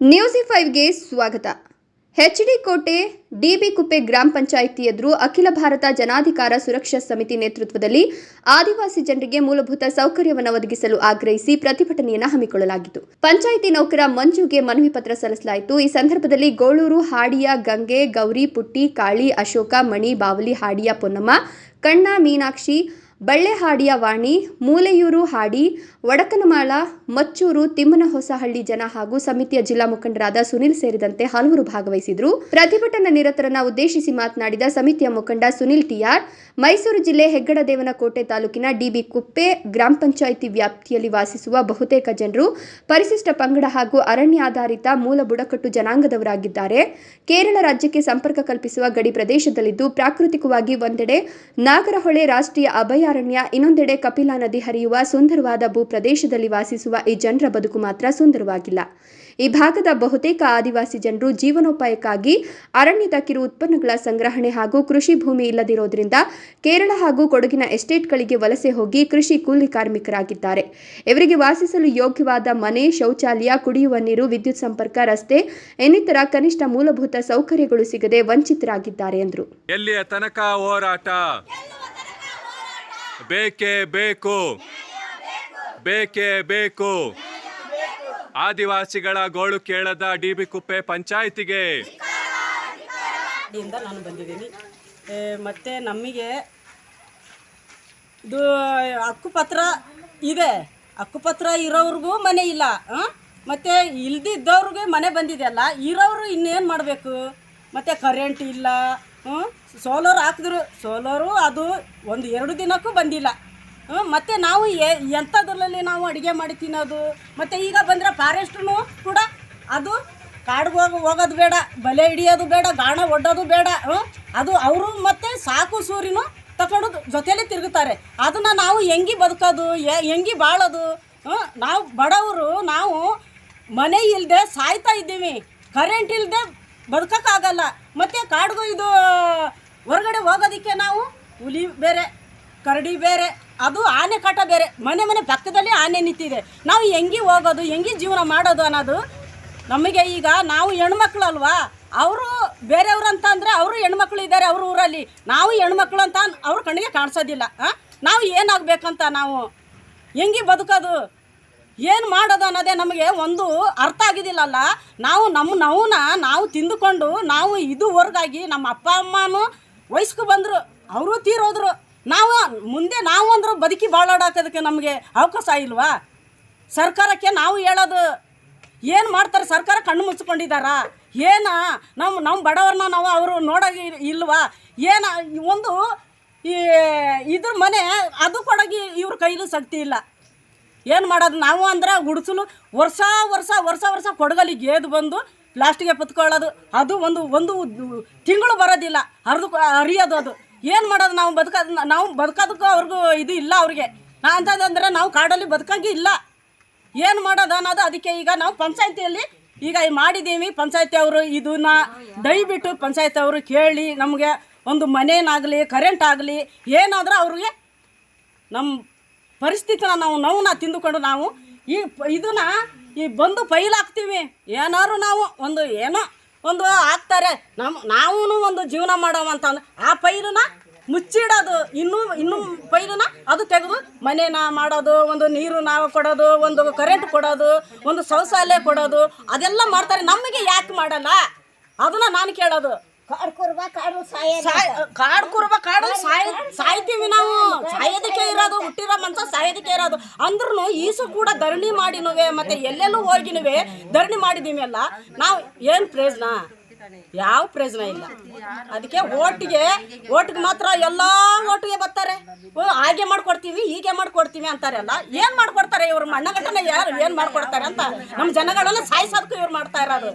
ನ್ಯೂಸ್5ಗೆ ಸ್ವಾಗತ. ಎಚ್ಡಿ ಕೋಟೆ ಡಿಬಿ ಕುಪ್ಪೆ ಗ್ರಾಮ ಪಂಚಾಯಿತಿ ಎದುರು ಅಖಿಲ ಭಾರತ ಜನಾಧಿಕಾರ ಸುರಕ್ಷಾ ಸಮಿತಿ ನೇತೃತ್ವದಲ್ಲಿ ಆದಿವಾಸಿ ಜನರಿಗೆ ಮೂಲಭೂತ ಸೌಕರ್ಯವನ್ನು ಒದಗಿಸಲು ಆಗ್ರಹಿಸಿ ಪ್ರತಿಭಟನೆಯನ್ನು ಹಮ್ಮಿಕೊಳ್ಳಲಾಗಿತ್ತು. ಪಂಚಾಯಿತಿ ನೌಕರ ಮಂಜುಗೆ ಮನವಿ ಪತ್ರ ಸಲ್ಲಿಸಲಾಯಿತು. ಈ ಸಂದರ್ಭದಲ್ಲಿ ಗೋಳೂರು ಹಾಡಿಯ ಗಂಗೆ, ಗೌರಿ, ಪುಟ್ಟಿ, ಕಾಳಿ, ಅಶೋಕ, ಮಣಿ, ಬಾವಲಿ, ಹಾಡಿಯ ಪೊನ್ನಮ್ಮ, ಕಣ್ಣ, ಮೀನಾಕ್ಷಿ, ಬಳ್ಳೆಹಾಡಿಯ ವಾಣಿ, ಮೂಲೆಯೂರು ಹಾಡಿ, ವಡಕನಮಾಳ, ಮಚ್ಚೂರು, ತಿಮ್ಮನಹೊಸಹಳ್ಳಿ ಜನ ಹಾಗೂ ಸಮಿತಿಯ ಜಿಲ್ಲಾ ಮುಖಂಡರಾದ ಸುನಿಲ್ ಸೇರಿದಂತೆ ಹಲವರು ಭಾಗವಹಿಸಿದರು. ಪ್ರತಿಭಟನಾ ನಿರತರನ್ನು ಉದ್ದೇಶಿಸಿ ಮಾತನಾಡಿದ ಸಮಿತಿಯ ಮುಖಂಡ ಸುನಿಲ್ ಟಿಆರ್, ಮೈಸೂರು ಜಿಲ್ಲೆ ಹೆಗ್ಗಡದೇವನಕೋಟೆ ತಾಲೂಕಿನ ಡಿಬಿ ಕುಪ್ಪೆ ಗ್ರಾಮ ಪಂಚಾಯಿತಿ ವ್ಯಾಪ್ತಿಯಲ್ಲಿ ವಾಸಿಸುವ ಬಹುತೇಕ ಜನರು ಪರಿಶಿಷ್ಟ ಪಂಗಡ ಹಾಗೂ ಅರಣ್ಯಾಧಾರಿತ ಮೂಲ ಬುಡಕಟ್ಟು ಜನಾಂಗದವರಾಗಿದ್ದಾರೆ. ಕೇರಳ ರಾಜ್ಯಕ್ಕೆ ಸಂಪರ್ಕ ಕಲ್ಪಿಸುವ ಗಡಿ ಪ್ರದೇಶದಲ್ಲಿದ್ದು ಪ್ರಾಕೃತಿಕವಾಗಿ ಒಂದೆಡೆ ನಾಗರಹೊಳೆ ರಾಷ್ಟ್ರೀಯ ಅಭಯಾರಣ್ಯ, ಇನ್ನೊಂದೆಡೆ ಕಪಿಲಾ ನದಿ ಹರಿಯುವ ಸುಂದರವಾದ ಭೂಪ್ರದೇಶದಲ್ಲಿ ವಾಸಿಸುವ ಈ ಜನರ ಬದುಕು ಮಾತ್ರ ಸುಂದರವಾಗಿಲ್ಲ. ಈ ಭಾಗದ ಬಹುತೇಕ ಆದಿವಾಸಿ ಜನರು ಜೀವನೋಪಾಯಕ್ಕಾಗಿ ಅರಣ್ಯದ ಕಿರು ಉತ್ಪನ್ನಗಳ ಸಂಗ್ರಹಣೆ ಹಾಗೂ ಕೃಷಿ ಭೂಮಿ ಇಲ್ಲದಿರೋದ್ರಿಂದ ಕೇರಳ ಹಾಗೂ ಕೊಡಗಿನ ಎಸ್ಟೇಟ್ಗಳಿಗೆ ವಲಸೆ ಹೋಗಿ ಕೃಷಿ ಕೂಲಿ ಕಾರ್ಮಿಕರಾಗಿದ್ದಾರೆ. ಇವರಿಗೆ ವಾಸಿಸಲು ಯೋಗ್ಯವಾದ ಮನೆ, ಶೌಚಾಲಯ, ಕುಡಿಯುವ ನೀರು, ವಿದ್ಯುತ್ ಸಂಪರ್ಕ, ರಸ್ತೆ ಇನ್ನಿತರ ಕನಿಷ್ಠ ಮೂಲಭೂತ ಸೌಕರ್ಯಗಳು ಸಿಗದೆ ವಂಚಿತರಾಗಿದ್ದಾರೆ ಎಂದರು. ಎಲ್ಲಿಯ ತನಕ ಹೋರಾಟ? ಬೇಕೇ ಬೇಕು, ಬೇಕೇ ಬೇಕು. ಆದಿವಾಸಿಗಳ ಗೋಳು ಕೇಳದ ಡಿಬಿ ಕುಪ್ಪೆ ಪಂಚಾಯಿತಿಗೆ ನಾನು ಬಂದಿದ್ದೀನಿ. ಮತ್ತು ನಮಗೆ ಇದು ಹಕ್ಕುಪತ್ರ ಇದೆ. ಹಕ್ಕುಪತ್ರ ಇರೋವ್ರಿಗೂ ಮನೆ ಇಲ್ಲ, ಮತ್ತು ಇಲ್ದಿದ್ದವ್ರಿಗೆ ಮನೆ ಬಂದಿದೆಯಲ್ಲ, ಇರೋರು ಇನ್ನೇನು ಮಾಡಬೇಕು? ಮತ್ತು ಕರೆಂಟ್ ಇಲ್ಲ. ಸೋಲಾರ್ ಹಾಕಿದ್ರು, ಸೋಲಾರು ಅದು 1-2 ದಿನಕ್ಕೂ ಬಂದಿಲ್ಲ. ಮತ್ತು ನಾವು ಎಂಥದ್ರಲ್ಲಿ ನಾವು ಅಡುಗೆ ಮಾಡಿ ತಿನ್ನೋದು? ಮತ್ತು ಈಗ ಬಂದರೆ ಫಾರೆಸ್ಟ್ನು ಕೂಡ ಅದು ಕಾಡಿಗೆ ಹೋಗೋದು ಬೇಡ, ಬಲೆ ಹಿಡಿಯೋದು ಬೇಡ, ಗಾಣ ಒಡ್ಡೋದು ಬೇಡ. ಅದು ಅವರು ಮತ್ತು ಸಾಕು ಸೂರಿನೂ ತಗೊಂಡು ಜೊತೆಲೇ ತಿರುಗುತ್ತಾರೆ. ಅದನ್ನು ನಾವು ಹೆಂಗೆ ಬದುಕೋದು, ಹೆಂಗೆ ಬಾಳೋದು? ನಾವು ಬಡವರು, ನಾವು ಮನೆ ಇಲ್ಲದೆ ಸಾಯ್ತಾ ಇದ್ದೀವಿ, ಕರೆಂಟ್ ಇಲ್ಲದೆ ಬದುಕೋಕ್ಕಾಗಲ್ಲ. ಮತ್ತು ಕಾಡಿಗೂ ಇದು ಹೊರಗಡೆ ಹೋಗೋದಕ್ಕೆ ನಾವು ಹುಲಿ ಬೇರೆ, ಕರಡಿ ಬೇರೆ, ಅದು ಆನೆ ಕಾಟ ಬೇರೆ, ಮನೆ ಪಕ್ಕದಲ್ಲಿ ಆನೆ ನಿಂತಿದೆ. ನಾವು ಹೆಂಗೆ ಹೋಗೋದು, ಹೆಂಗೆ ಜೀವನ ಮಾಡೋದು ಅನ್ನೋದು ನಮಗೆ. ಈಗ ನಾವು ಹೆಣ್ಮಕ್ಳು ಅಲ್ವಾ, ಅವರು ಬೇರೆಯವ್ರು ಅಂತ ಅಂದರೆ ಅವರು ಹೆಣ್ಮಕ್ಳು ಇದ್ದಾರೆ ಅವ್ರ ಊರಲ್ಲಿ, ನಾವು ಹೆಣ್ಮಕ್ಳು ಅಂತ ಅವ್ರ ಕಣ್ಣಿಗೆ ಕಾಣಿಸೋದಿಲ್ಲ. ನಾವು ಏನಾಗಬೇಕಂತ, ನಾವು ಹೆಂಗೆ ಬದುಕೋದು, ಏನು ಮಾಡೋದು ಅನ್ನೋದೇ ನಮಗೆ ಒಂದು ಅರ್ಥ ಆಗಿದ್ದಿಲ್ಲಲ್ಲ. ನಾವು ನೋವನ್ನ ನಾವು ತಿಂದುಕೊಂಡು ನಾವು ಇದುವರೆಗಾಗಿ ನಮ್ಮ ಅಪ್ಪ ಅಮ್ಮನೂ ವಯಸ್ಸಿಗೆ ಬಂದರು, ಅವರು ತೀರೋದ್ರು. ನಾವು ಮುಂದೆ ನಾವು ಅಂದರೂ ಬದುಕಿ ಬಾಳಾಡೋದಕ್ಕೆ ನಮಗೆ ಅವಕಾಶ ಇಲ್ವಾ? ಸರ್ಕಾರಕ್ಕೆ ನಾವು ಹೇಳೋದು, ಏನು ಮಾಡ್ತಾರೆ ಸರ್ಕಾರ? ಕಣ್ಣು ಮುಚ್ಕೊಂಡಿದ್ದಾರಾ? ನಮ್ಮ ಬಡವ್ರನ್ನ ನಾವು ಅವರು ನೋಡೋಕೆ ಇಲ್ವಾ? ಒಂದು ಇದ್ರ ಮನೆ ಅದು ಕೊಡೋಗಿ ಇವ್ರ ಕೈಲೂ ಶಕ್ತಿ ಇಲ್ಲ. ಏನು ಮಾಡೋದು ನಾವು? ಅಂದ್ರೆ ಗುಡಿಸಲು ವರ್ಷ ಕೊಡಗಲಿಗೆ ಏದು ಬಂದು ಪ್ಲಾಸ್ಟಿಗೆ ಪತ್ಕೊಳ್ಳೋದು, ಅದು ಒಂದು ತಿಂಗಳು ಬರೋದಿಲ್ಲ, ಹರಿಯೋದು. ಅದು ಏನು ಮಾಡೋದು? ನಾವು ಬದುಕೋದಕ್ಕೂ ಅವ್ರಿಗೂ ಇದು ಇಲ್ಲ ಅವ್ರಿಗೆ. ಅಂತಂದರೆ ನಾವು ಕಾಡಲ್ಲಿ ಬದುಕಂಗೆ ಇಲ್ಲ. ಏನು ಮಾಡೋದು ಅನ್ನೋದು. ಅದಕ್ಕೆ ಈಗ ನಾವು ಪಂಚಾಯತಿಯಲ್ಲಿ ಈಗ ಮಾಡಿದ್ದೀವಿ. ಪಂಚಾಯತಿ ಅವರು ಇದನ್ನ ದಯವಿಟ್ಟು ಪಂಚಾಯತಿ ಅವರು ಕೇಳಿ ನಮಗೆ ಒಂದು ಮನೇನಾಗಲಿ, ಕರೆಂಟ್ ಆಗಲಿ, ಏನಾದರೂ ಅವ್ರಿಗೆ ನಮ್ಮ ಪರಿಸ್ಥಿತಿನ ನೋವನ್ನ ತಿಂದುಕೊಂಡು ನಾವು ಇದನ್ನ ಬಂದು ಫೈಲ್ ಹಾಕ್ತೀವಿ. ಏನಾದ್ರು ನಾವು ಏನೋ ಒಂದು ಹಾಕ್ತಾರೆ, ನಾವು ಒಂದು ಜೀವನ ಮಾಡೋವ ಅಂತಂದ್ರೆ ಆ ಫೈಲನ್ನ ಮುಚ್ಚಿಡೋದು, ಇನ್ನೂ ಫೈಲನ್ನ ಅದು ತೆಗೆದು ಮನೇನ ಮಾಡೋದು, ಒಂದು ನೀರು ನಾವು ಕೊಡೋದು, ಒಂದು ಕರೆಂಟ್ ಕೊಡೋದು, ಒಂದು ಶೌಚಾಲಯ ಕೊಡೋದು, ಅದೆಲ್ಲ ಮಾಡ್ತಾರೆ. ನಮಗೆ ಯಾಕೆ ಮಾಡಲ್ಲ? ಅದನ್ನ ನಾನು ಕೇಳೋದು. ಕಾಡು ಸಾಯ್ತೀವಿ ನಾವು. ಸಾಯೋದಕ್ಕೆ ಇರೋದು, ಹುಟ್ಟಿರೋ ಮನ್ಸ ಸಾಯೋದಕ್ಕೆ ಇರೋದು. ಅಂದ್ರೂ ಈಸು ಕೂಡ ಧರಣಿ ಮಾಡಿನುವೆ, ಮತ್ತೆ ಎಲ್ಲೆಲ್ಲೂ ಹೋಗಿನುವೆ ಧರಣಿ ಮಾಡಿದೀವಿ ಅಲ್ಲ. ನಾವು ಏನು ಪ್ರಯೋಜನ? ಯಾವ ಪ್ರಯೋಜನ ಇಲ್ಲ. ಅದಕ್ಕೆ ಓಟಿಗೆ ಮಾತ್ರ ಎಲ್ಲ ಓಟಿಗೆ ಬರ್ತಾರೆ. ಹಾಗೆ ಮಾಡ್ಕೊಡ್ತೀವಿ, ಹೀಗೆ ಮಾಡ್ಕೊಡ್ತೀವಿ ಅಂತಾರಲ್ಲ. ಏನು ಮಾಡ್ಕೊಡ್ತಾರೆ ಇವ್ರು? ಮಣ್ಣಗಟ್ಟನೆ ಯಾರು ಏನು ಮಾಡ್ಕೊಡ್ತಾರೆ ಅಂತ ನಮ್ಮ ಜನಗಳನ್ನ ಸಾಯಿಸೋದಕ್ಕೂ ಇವ್ರು ಮಾಡ್ತಾ ಇರೋದು.